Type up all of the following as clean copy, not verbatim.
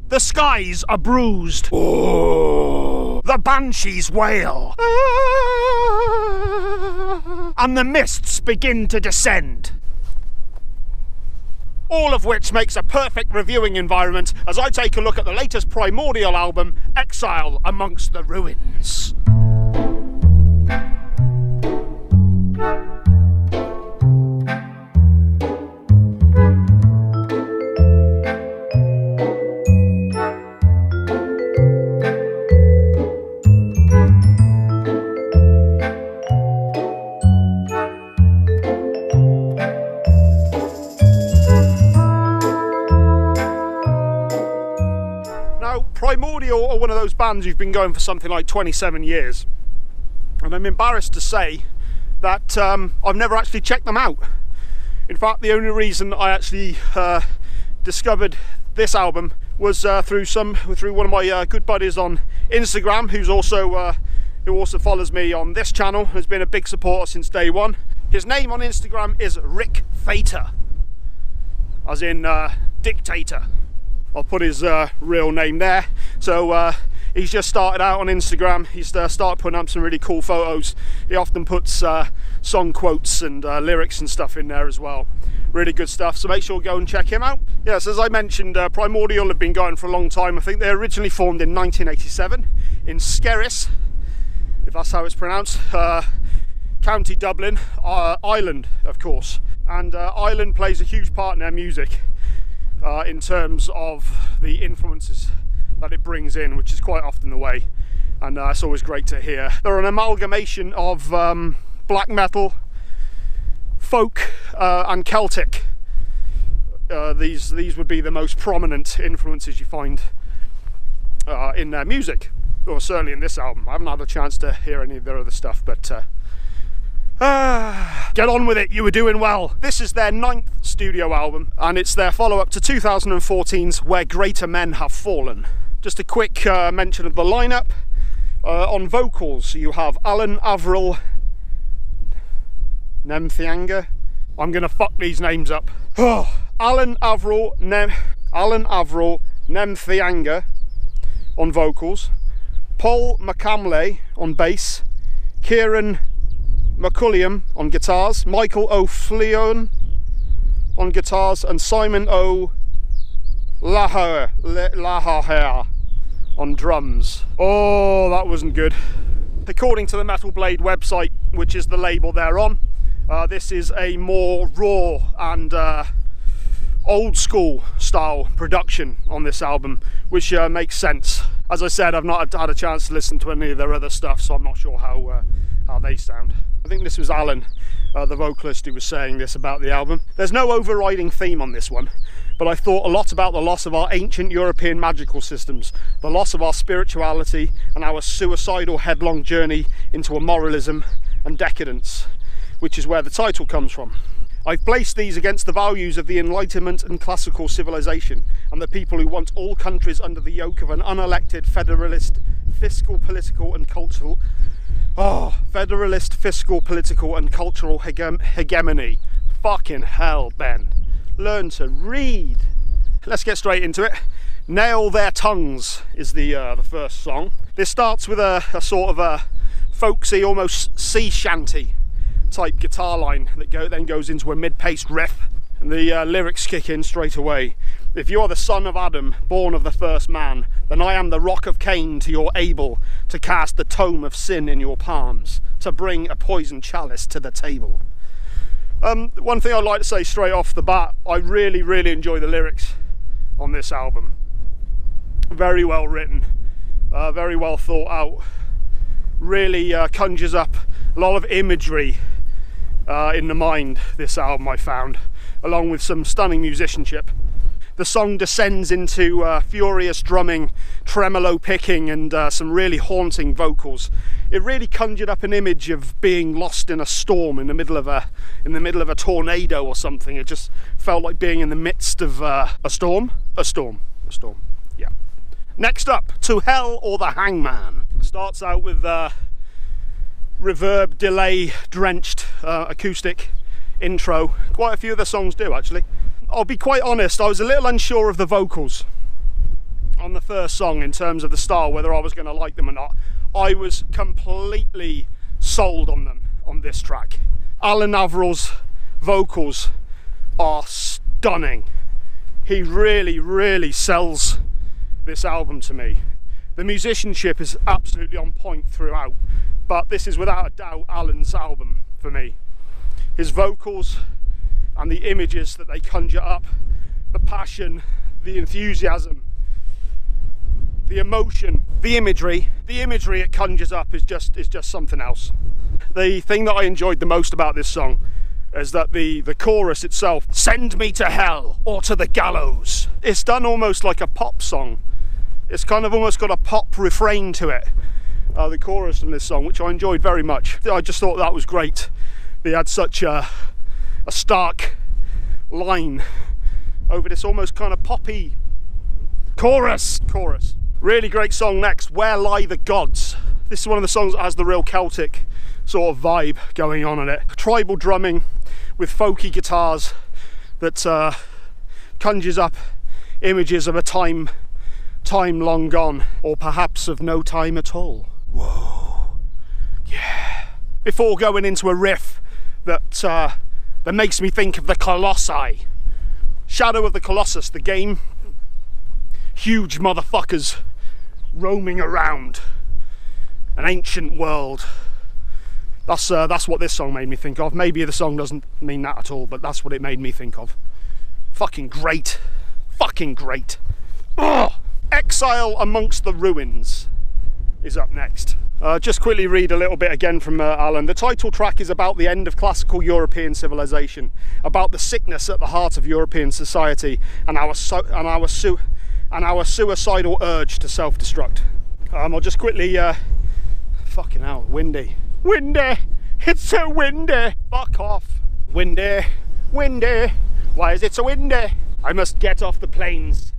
The skies are bruised. Oh. The banshees wail. And the mists begin to descend. All of which makes a perfect reviewing environment as I take a look at the latest Primordial album, Exile Amongst the Ruins. Primordial are one of those bands who've been going for something like 27 years, and I'm embarrassed to say that I've never actually checked them out. In fact, the only reason I actually discovered this album was through one of my good buddies on Instagram, who also follows me on this channel, has been a big supporter since day one. His name on Instagram is Rick Fater, as in dictator. I'll put his real name there. So he's just started out on Instagram. He's started putting up some really cool photos. He often puts song quotes and lyrics and stuff in there as well. Really good stuff, so make sure you go and check him out. Yes, as I mentioned, Primordial have been going for a long time. I think they originally formed in 1987 in Skerris, if that's how it's pronounced, County Dublin, Ireland, of course. And Ireland plays a huge part in their music. In terms of the influences that it brings in, which is quite often the way, and it's always great to hear. They're an amalgamation of black metal, folk and Celtic. These would be the most prominent influences you find in their music, or certainly in this album. I haven't had a chance to hear any of their other stuff, but get on with it, you were doing well. This is their 9th studio album, and it's their follow-up to 2014's Where Greater Men Have Fallen. Just a quick mention of the lineup. On vocals, you have Alan Avril Nemthianga. I'm gonna fuck these names up. Alan Avril Nemthianga on vocals, Paul McCamley on bass, Kieran McCulliam on guitars, Michael O'Fleon on guitars, and Simon O'Lahair on drums. Oh, that wasn't good. According to the Metal Blade website, which is the label they're on, this is a more raw and old school style production on this album, which makes sense. As I said, I've not had a chance to listen to any of their other stuff, so I'm not sure how they sound. I think this was Alan, the vocalist, who was saying this about the album. There's no overriding theme on this one, but I thought a lot about the loss of our ancient European magical systems, the loss of our spirituality, and our suicidal headlong journey into immoralism and decadence, which is where the title comes from. I've placed these against the values of the Enlightenment and classical civilization, and the people who want all countries under the yoke of an unelected federalist fiscal, political and cultural hegemony. Fucking hell, Ben. Learn to read. Let's get straight into it. Nail Their Tongues is the first song. This starts with a sort of a folksy, almost sea shanty type guitar line that then goes into a mid-paced riff, and the lyrics kick in straight away. If you are the son of Adam, born of the first man, then I am the rock of Cain to your Abel, to cast the tome of sin in your palms, to bring a poisoned chalice to the table. One thing I'd like to say straight off the bat, I really, really enjoy the lyrics on this album. Very well written, very well thought out, really conjures up a lot of imagery in the mind, this album, I found, along with some stunning musicianship. The song descends into furious drumming, tremolo picking, and some really haunting vocals. It really conjured up an image of being lost in a storm in the middle of a tornado or something. It just felt like being in the midst of a storm. Yeah. Next up, To Hell or the Hangman. Starts out with reverb, delay drenched acoustic intro. Quite a few of the songs do, actually. I'll be quite honest, I was a little unsure of the vocals on the first song in terms of the style, whether I was going to like them or not. I was completely sold on them on this track. Alan Averill's vocals are stunning. He really sells this album to me. The musicianship is absolutely on point throughout, but this is without a doubt Alan's album for me. His vocals and the images that they conjure up, the passion, the enthusiasm, the emotion, the imagery it conjures up is just something else. The thing that I enjoyed the most about this song is that the chorus itself, send me to hell or to the gallows. It's done almost like a pop song. It's kind of almost got a pop refrain to it, the chorus in this song, which I enjoyed very much. I just thought that was great. They had such a stark line over this almost kind of poppy chorus. Really great song next, Where Lie the Gods. This is one of the songs that has the real Celtic sort of vibe going on in it. Tribal drumming with folky guitars that conjures up images of a time long gone, or perhaps of no time at all. Whoa, yeah. Before going into a riff that makes me think of the Colossi. Shadow of the Colossus, the game. Huge motherfuckers roaming around an ancient world. That's what this song made me think of. Maybe the song doesn't mean that at all, but that's what it made me think of. Fucking great. Ugh. Exile Amongst the Ruins is up next. Just quickly read a little bit again from Alan. The title track is about the end of classical European civilization, about the sickness at the heart of European society, and our suicidal urge to self-destruct. I'll just quickly... fucking hell, windy. It's so windy! Fuck off. Windy. Why is it so windy? I must get off the plains,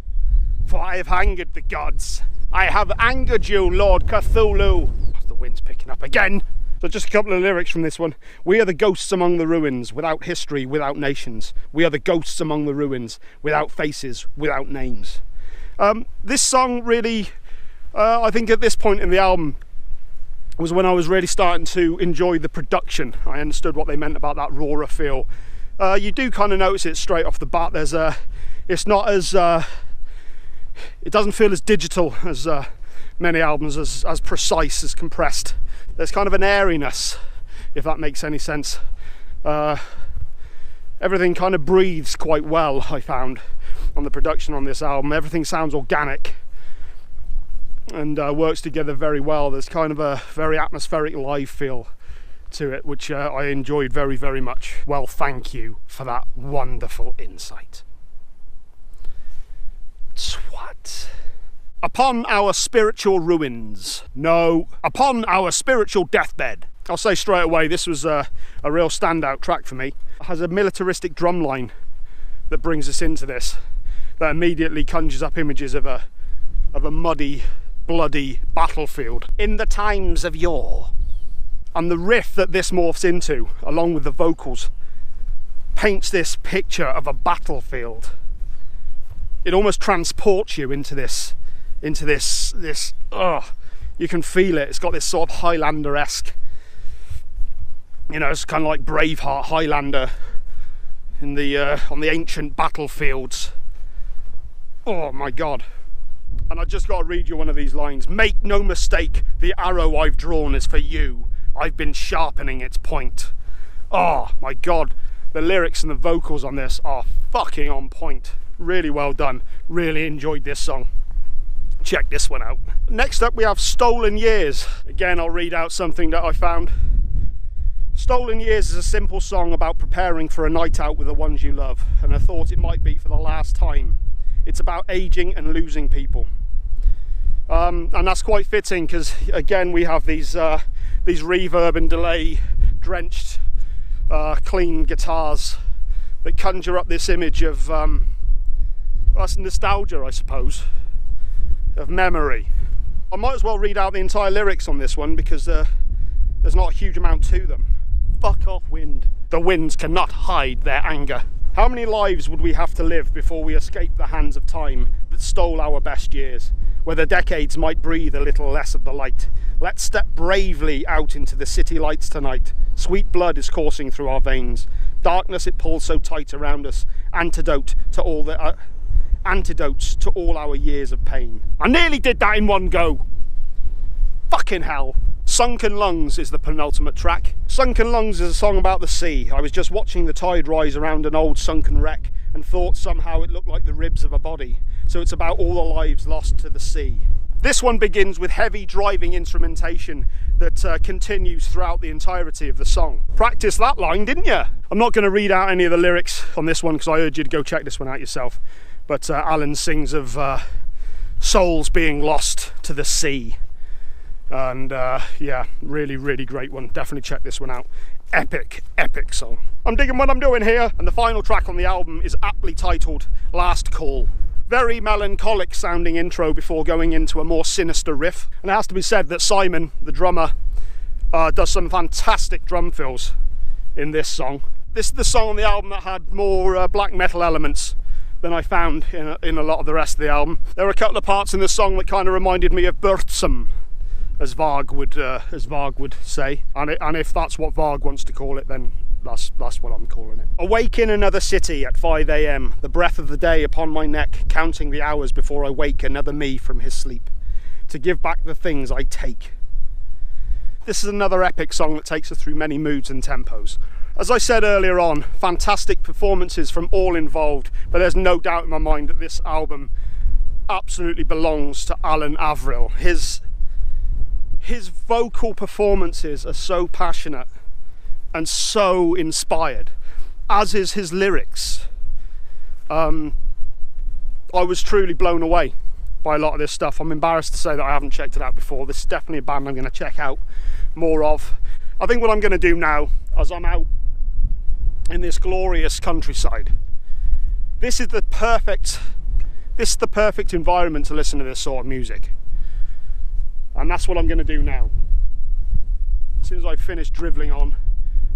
for I have angered the gods. I have angered you, Lord Cthulhu. Oh, the wind's picking up again. So just a couple of lyrics from this one. We are the ghosts among the ruins, without history, without nations. We are the ghosts among the ruins, without faces, without names. This song really, I think at this point in the album, was when I was really starting to enjoy the production. I understood what they meant about that rawer feel. You do kind of notice it straight off the bat. It's not as... it doesn't feel as digital as many albums, as precise, as compressed. There's kind of an airiness, if that makes any sense. Everything kind of breathes quite well, I found, on the production on this album. Everything sounds organic and works together very well. There's kind of a very atmospheric live feel to it, which I enjoyed very much. Well, thank you for that wonderful insight. Swat. Upon our spiritual ruins. No, upon our spiritual deathbed. I'll say straight away, this was a real standout track for me. It has a militaristic drum line that brings us into this, that immediately conjures up images of a muddy, bloody battlefield in the times of yore. And the riff that this morphs into, along with the vocals, paints this picture of a battlefield. It almost transports you into this. You can feel it. It's got this sort of Highlander-esque, it's kind of like Braveheart, Highlander on the ancient battlefields. Oh my God. And I just got to read you one of these lines. Make no mistake, the arrow I've drawn is for you. I've been sharpening its point. Oh my God. The lyrics and the vocals on this are fucking on point. Really well done. Really enjoyed this song. Check this one out. Next up we have Stolen Years. Again, I'll read out something that I found. Stolen Years is a simple song about preparing for a night out with the ones you love, and I thought it might be for the last time. It's about aging and losing people. And that's quite fitting because, again, we have these reverb and delay drenched clean guitars that conjure up this image of that's nostalgia, I suppose, of memory. I might as well read out the entire lyrics on this one because there's not a huge amount to them. Fuck off, wind. The winds cannot hide their anger. How many lives would we have to live before we escape the hands of time that stole our best years, where the decades might breathe a little less of the light? Let's step bravely out into the city lights tonight. Sweet blood is coursing through our veins. Darkness, it pulls so tight around us. Antidotes to all our years of pain. I nearly did that in one go. Fucking hell. Sunken Lungs is the penultimate track. Sunken Lungs is a song about the sea. I was just watching the tide rise around an old sunken wreck and thought somehow it looked like the ribs of a body. So it's about all the lives lost to the sea. This one begins with heavy driving instrumentation that continues throughout the entirety of the song. Practice that line, didn't you? I'm not going to read out any of the lyrics on this one because I urge you to go check this one out yourself. But Alan sings of souls being lost to the sea. And yeah, really, really great one. Definitely check this one out. Epic, epic song. I'm digging what I'm doing here. And the final track on the album is aptly titled Last Call. Very melancholic sounding intro before going into a more sinister riff. And it has to be said that Simon, the drummer, does some fantastic drum fills in this song. This is the song on the album that had more black metal elements than I found in a lot of the rest of the album. There were a couple of parts in the song that kind of reminded me of Birdsum, as Varg would say, and if that's what Varg wants to call it, then that's what I'm calling it. Awake in another city at 5 AM, the breath of the day upon my neck, counting the hours before I wake another me from his sleep, to give back the things I take. This is another epic song that takes us through many moods and tempos. As I said earlier on, fantastic performances from all involved, but there's no doubt in my mind that this album absolutely belongs to Alan Averill. His vocal performances are so passionate and so inspired, as is his lyrics. I was truly blown away by a lot of this stuff. I'm embarrassed to say that I haven't checked it out before. This is definitely a band I'm going to check out more of. I think what I'm going to do now, as I'm out in this glorious countryside, this is the perfect environment to listen to this sort of music. And that's what I'm going to do now. As soon as I finish drivelling on,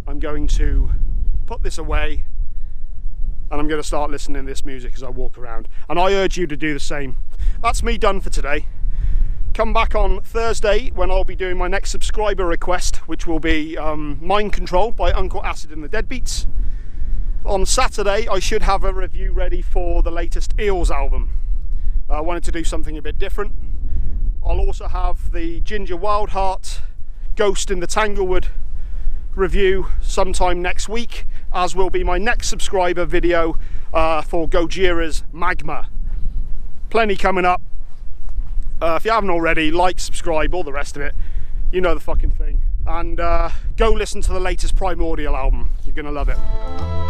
I'm going to put this away and I'm going to start listening to this music as I walk around. And I urge you to do the same. That's me done for today. Come back on Thursday when I'll be doing my next subscriber request, which will be Mind Control by Uncle Acid and the Deadbeats. On Saturday I should have a review ready for the latest Eels album. I wanted to do something a bit different. I'll also have the Ginger Wildheart Ghost in the Tanglewood review sometime next week, as will be my next subscriber video for Gojira's Magma. Plenty coming up. If you haven't already, like, subscribe, all the rest of it. You know the fucking thing. And go listen to the latest Primordial album. You're gonna love it.